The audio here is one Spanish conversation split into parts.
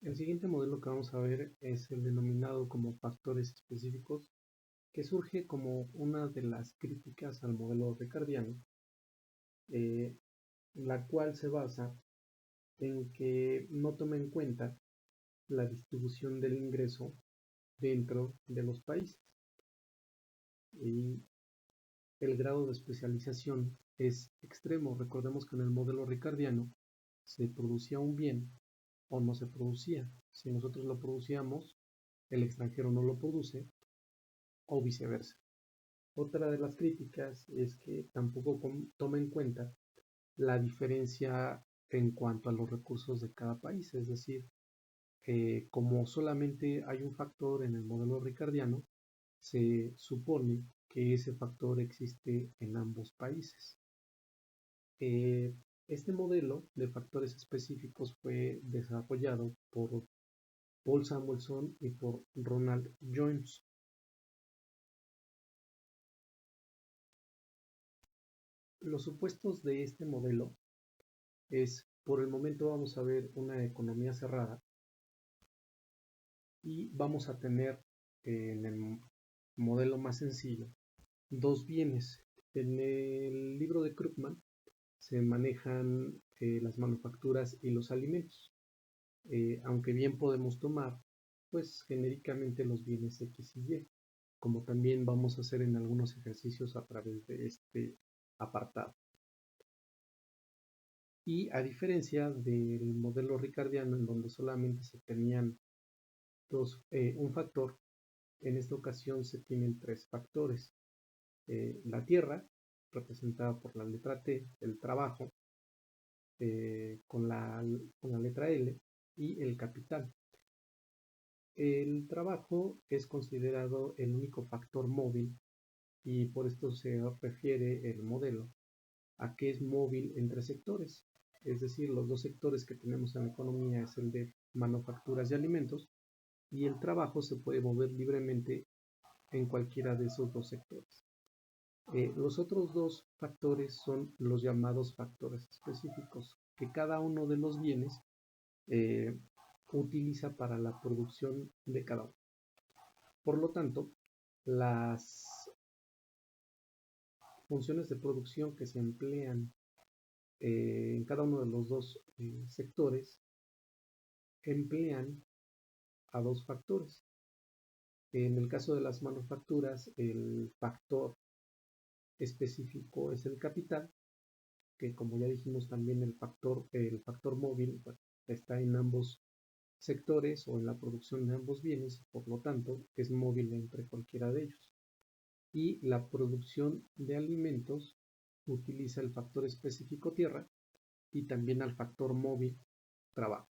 El siguiente modelo que vamos a ver es el denominado como factores específicos, que surge como una de las críticas al modelo ricardiano, eh, la cual se basa en que no toma en cuenta la distribución del ingreso dentro de los países y el grado de especialización es extremo. Recordemos que en el modelo ricardiano se producía un bien o no se producía. Si nosotros lo producíamos, el extranjero no lo produce o viceversa. Otra de las críticas es que tampoco toma en cuenta la diferencia en cuanto a los recursos de cada país, es decir, como solamente hay un factor en el modelo ricardiano, se supone que ese factor existe en ambos países. Eh, este modelo de factores específicos fue desarrollado por Paul Samuelson y por Ronald Jones. Los supuestos de este modelo es, por el momento vamos a ver una economía cerrada y vamos a tener en el modelo más sencillo dos bienes. En el libro de Krugman se manejan las manufacturas y los alimentos, aunque bien podemos tomar pues genéricamente los bienes X y Y, como también vamos a hacer en algunos ejercicios a través de este apartado. Y a diferencia del modelo ricardiano, en donde solamente se tenían un factor, en esta ocasión se tienen tres factores. La tierra, representada por la letra T, el trabajo, con la letra L, y el capital. El trabajo es considerado el único factor móvil y por esto se refiere el modelo a que es móvil entre sectores. Es decir, los dos sectores que tenemos en la economía es el de manufacturas y alimentos, y el trabajo se puede mover libremente en cualquiera de esos dos sectores. Los otros dos factores son los llamados factores específicos, que cada uno de los bienes eh, utiliza para la producción de cada uno. Por lo tanto, las funciones de producción que se emplean en cada uno de los dos sectores emplean a dos factores. En el caso de las manufacturas, el factor específico es el capital, que como ya dijimos también el factor móvil, bueno, está en ambos sectores o en la producción de ambos bienes, por lo tanto es móvil entre cualquiera de ellos. Y la producción de alimentos utiliza el factor específico tierra y también al factor móvil trabajo.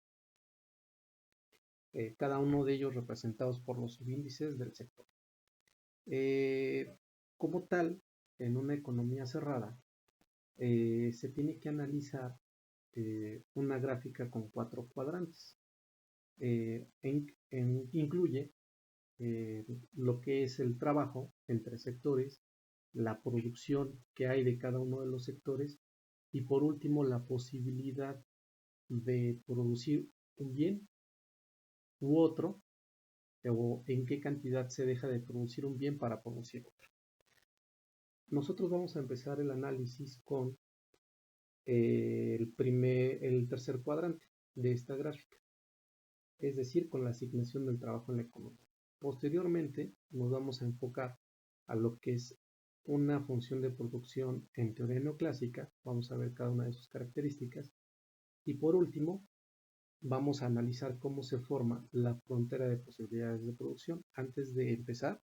Cada uno de ellos representados por los subíndices del sector. Como tal, en una economía cerrada, se tiene que analizar una gráfica con 4 cuadrantes. Incluye lo que es el trabajo entre sectores, la producción que hay de cada uno de los sectores y por último la posibilidad de producir un bien u otro, o en qué cantidad se deja de producir un bien para producir otro. Nosotros vamos a empezar el análisis con el tercer cuadrante de esta gráfica, es decir, con la asignación del trabajo en la economía. Posteriormente nos vamos a enfocar a lo que es una función de producción en teoría neoclásica, vamos a ver cada una de sus características, y por último vamos a analizar cómo se forma la frontera de posibilidades de producción antes de empezar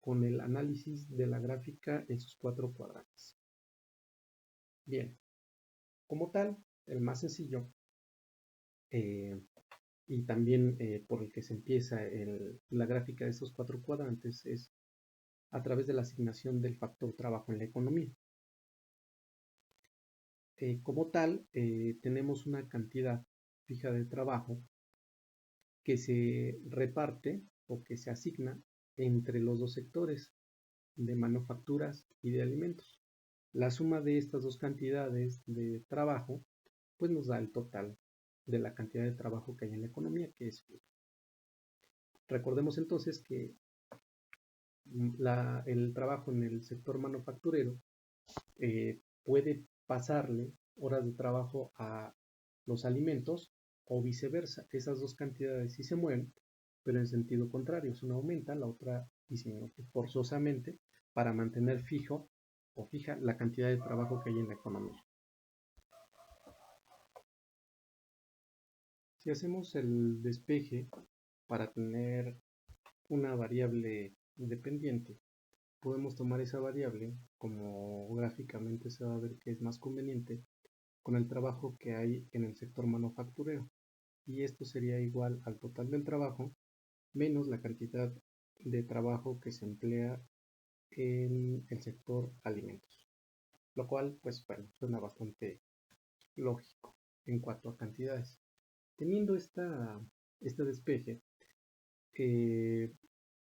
con el análisis de la gráfica en sus 4 cuadrantes. Bien, como tal, el más sencillo y también por el que se empieza la gráfica de estos 4 cuadrantes es a través de la asignación del factor trabajo en la economía. Como tal, tenemos una cantidad fija de trabajo que se reparte o que se asigna entre los dos sectores de manufacturas y de alimentos. La suma de estas dos cantidades de trabajo pues nos da el total de la cantidad de trabajo que hay en la economía, que es fijo. Recordemos entonces que el trabajo en el sector manufacturero puede pasarle horas de trabajo a los alimentos o viceversa. Esas dos cantidades sí se mueven, pero en sentido contrario. Una aumenta, la otra disminuye forzosamente para mantener fijo o fija la cantidad de trabajo que hay en la economía. Si hacemos el despeje para tener una variable independiente, podemos tomar esa variable, como gráficamente se va a ver que es más conveniente, con el trabajo que hay en el sector manufacturero. Y esto sería igual al total del trabajo menos la cantidad de trabajo que se emplea en el sector alimentos. Lo cual, pues bueno, suena bastante lógico en cuanto a cantidades. Teniendo este despeje,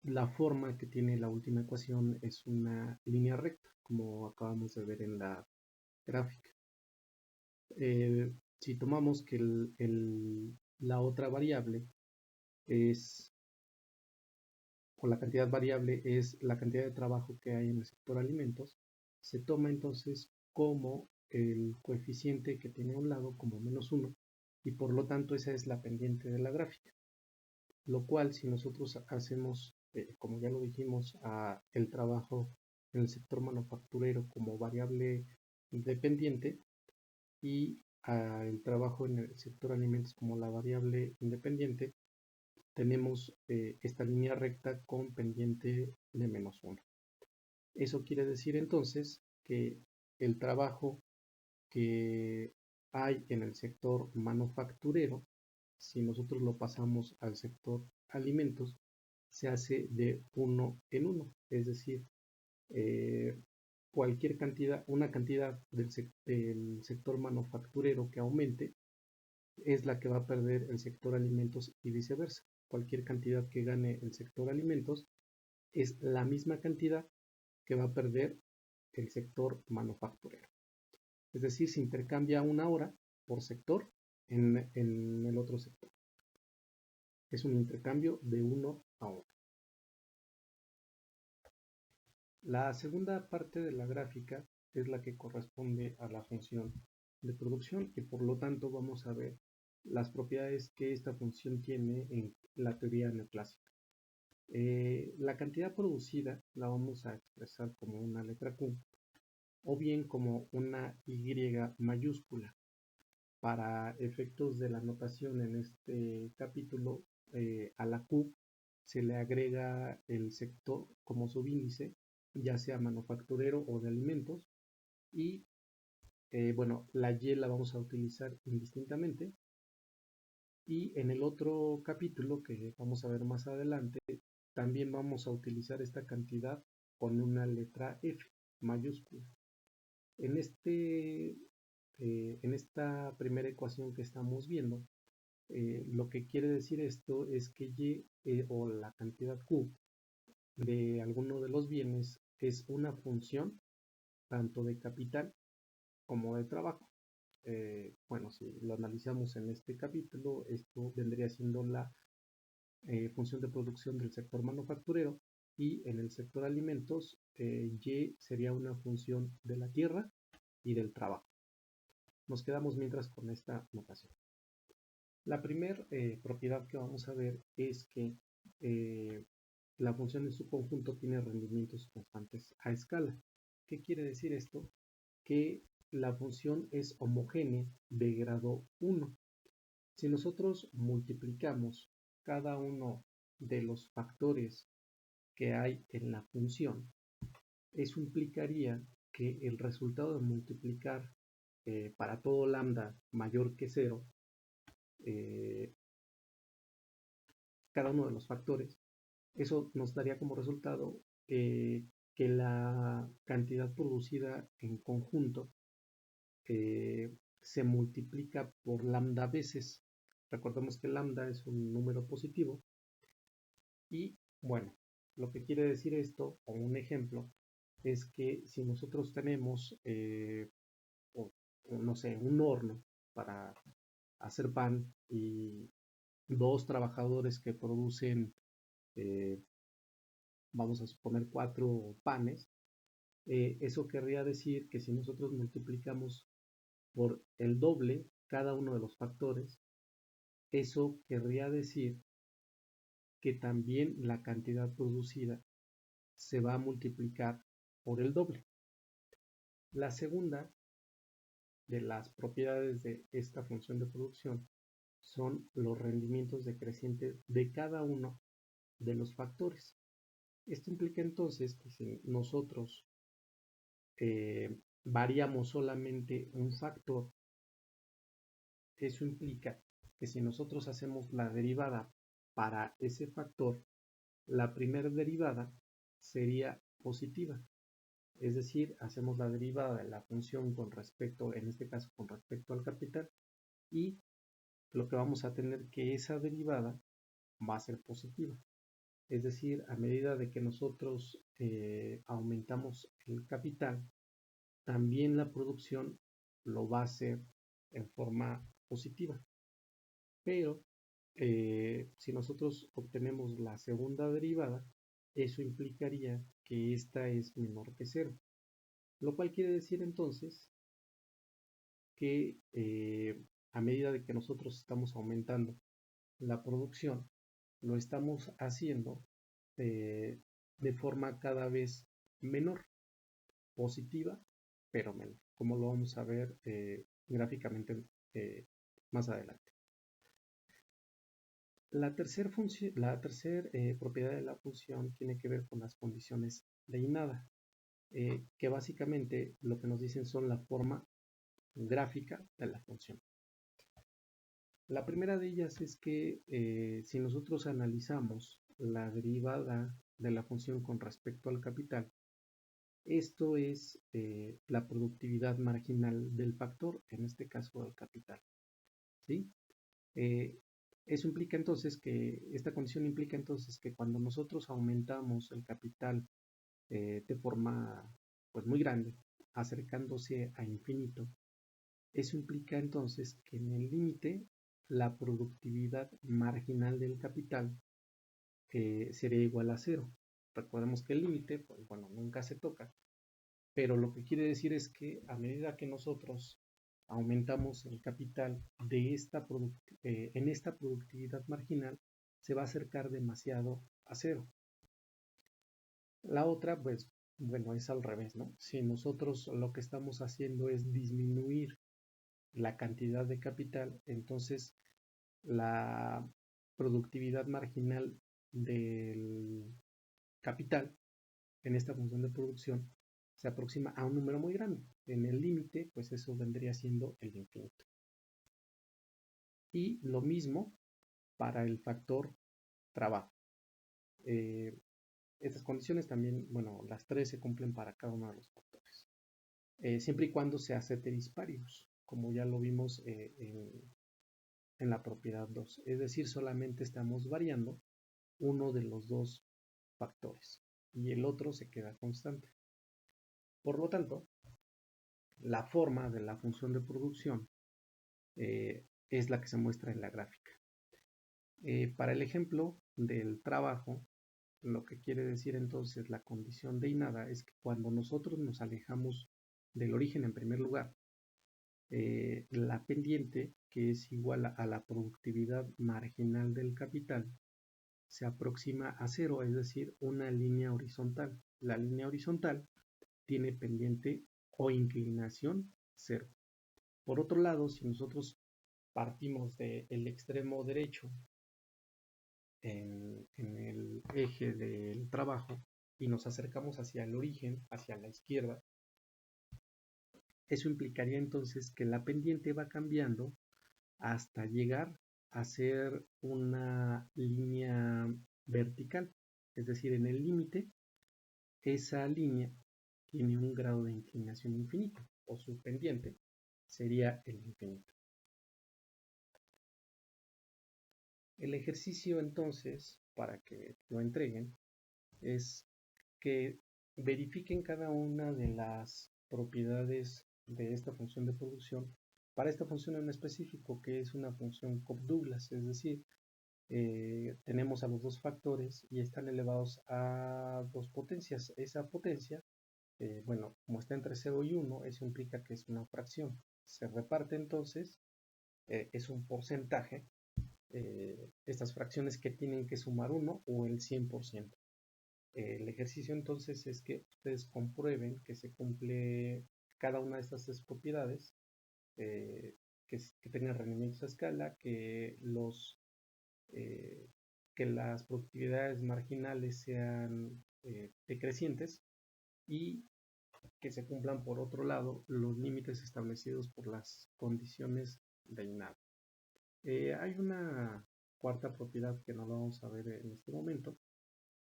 la forma que tiene la última ecuación es una línea recta, como acabamos de ver en la gráfica. Si tomamos que la otra variable es, o la cantidad variable es la cantidad de trabajo que hay en el sector alimentos, se toma entonces como el coeficiente que tiene a un lado como -1, y por lo tanto esa es la pendiente de la gráfica. Lo cual, si nosotros hacemos, como ya lo dijimos, el trabajo en el sector manufacturero como variable dependiente y el trabajo en el sector alimentos como la variable independiente, tenemos esta línea recta con pendiente de -1. Eso quiere decir entonces que el trabajo que hay en el sector manufacturero, si nosotros lo pasamos al sector alimentos, se hace de 1 en 1, es decir, cualquier cantidad, una cantidad del sector manufacturero que aumente es la que va a perder el sector alimentos y viceversa. Cualquier cantidad que gane el sector alimentos es la misma cantidad que va a perder el sector manufacturero. Es decir, se intercambia una hora por sector en el otro sector. Es un intercambio de 1 a 1. La segunda parte de la gráfica es la que corresponde a la función de producción y por lo tanto vamos a ver las propiedades que esta función tiene en la teoría neoclásica. La cantidad producida la vamos a expresar como una letra Q o bien como una Y mayúscula. Para efectos de la notación en este capítulo, a la Q se le agrega el sector como subíndice, ya sea manufacturero o de alimentos, y bueno, la Y la vamos a utilizar indistintamente. Y en el otro capítulo que vamos a ver más adelante, también vamos a utilizar esta cantidad con una letra F mayúscula. En esta primera ecuación que estamos viendo, lo que quiere decir esto es que Y o la cantidad Q de alguno de los bienes es una función tanto de capital como de trabajo. Bueno, si lo analizamos en este capítulo, esto vendría siendo la función de producción del sector manufacturero, y en el sector alimentos, Y sería una función de la tierra y del trabajo. Nos quedamos mientras con esta notación. La primera propiedad que vamos a ver es que la función en su conjunto tiene rendimientos constantes a escala. ¿Qué quiere decir esto? Que la función es homogénea de grado 1. Si nosotros multiplicamos cada uno de los factores que hay en la función, eso implicaría que el resultado de multiplicar para todo lambda mayor que 0 cada uno de los factores, eso nos daría como resultado que la cantidad producida en conjunto se multiplica por lambda veces. Recordemos que lambda es un número positivo y bueno, lo que quiere decir esto, o un ejemplo, es que si nosotros tenemos, no sé, un horno para hacer pan y dos trabajadores que producen, eh, vamos a suponer, 4 panes, eso querría decir que si nosotros multiplicamos por el doble cada uno de los factores, eso querría decir que también la cantidad producida se va a multiplicar por el doble. La segunda de las propiedades de esta función de producción son los rendimientos decrecientes de cada uno de los factores. Esto implica entonces que si nosotros variamos solamente un factor, eso implica que si nosotros hacemos la derivada para ese factor, la primera derivada sería positiva. Es decir, hacemos la derivada de la función con respecto, en este caso con respecto al capital, y lo que vamos a tener que esa derivada va a ser positiva. Es decir, a medida de que nosotros aumentamos el capital, también la producción lo va a hacer en forma positiva. Pero si nosotros obtenemos la segunda derivada, eso implicaría que esta es menor que 0. Lo cual quiere decir entonces que a medida de que nosotros estamos aumentando la producción, lo estamos haciendo de forma cada vez menor, positiva, pero menor, como lo vamos a ver gráficamente más adelante. La tercera propiedad de la función tiene que ver con las condiciones de Inada, que básicamente lo que nos dicen son la forma gráfica de la función. La primera de ellas es que si nosotros analizamos la derivada de la función con respecto al capital, esto es la productividad marginal del factor, en este caso del capital. ¿Sí? Eso implica entonces que, esta condición implica entonces que cuando nosotros aumentamos el capital de forma pues muy grande, acercándose a infinito, eso implica entonces que en el límite la productividad marginal del capital sería igual a 0. Recordemos que el límite, pues bueno, nunca se toca, pero lo que quiere decir es que a medida que nosotros aumentamos el capital de en esta productividad marginal, se va a acercar demasiado a 0. La otra, pues, bueno, es al revés, ¿no? Si nosotros lo que estamos haciendo es disminuir la cantidad de capital, entonces la productividad marginal del capital en esta función de producción se aproxima a un número muy grande. En el límite, pues eso vendría siendo el infinito. Y lo mismo para el factor trabajo. Estas condiciones también, bueno, las tres se cumplen para cada uno de los factores. Siempre y cuando sea ceteris paribus, como ya lo vimos en la propiedad 2. Es decir, solamente estamos variando uno de los dos factores y el otro se queda constante. Por lo tanto, la forma de la función de producción es la que se muestra en la gráfica. Para el ejemplo del trabajo, lo que quiere decir entonces la condición de Inada es que cuando nosotros nos alejamos del origen en primer lugar, la pendiente, que es igual a la productividad marginal del capital, se aproxima a 0, es decir, una línea horizontal. La línea horizontal tiene pendiente o inclinación 0. Por otro lado, si nosotros partimos del extremo derecho en el eje del trabajo y nos acercamos hacia el origen, hacia la izquierda, eso implicaría entonces que la pendiente va cambiando hasta llegar a ser una línea vertical. Es decir, en el límite, esa línea tiene un grado de inclinación infinito, o su pendiente sería el infinito. El ejercicio entonces, para que lo entreguen, es que verifiquen cada una de las propiedades de esta función de producción para esta función en específico, que es una función Cobb-Douglas, es decir, tenemos a los dos factores y están elevados a dos potencias. Esa potencia, bueno, como está entre 0 y 1, eso implica que es una fracción. Se reparte entonces, es un porcentaje, estas fracciones que tienen que sumar 1 o el 100%. El ejercicio entonces es que ustedes comprueben que se cumple cada una de estas tres propiedades, que tengan rendimientos a escala, eh, que las productividades marginales sean decrecientes y que se cumplan por otro lado los límites establecidos por las condiciones de INAV. Hay una cuarta propiedad que no la vamos a ver en este momento,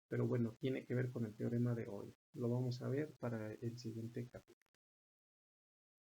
pero bueno, tiene que ver con el teorema de hoy. Lo vamos a ver para el siguiente capítulo.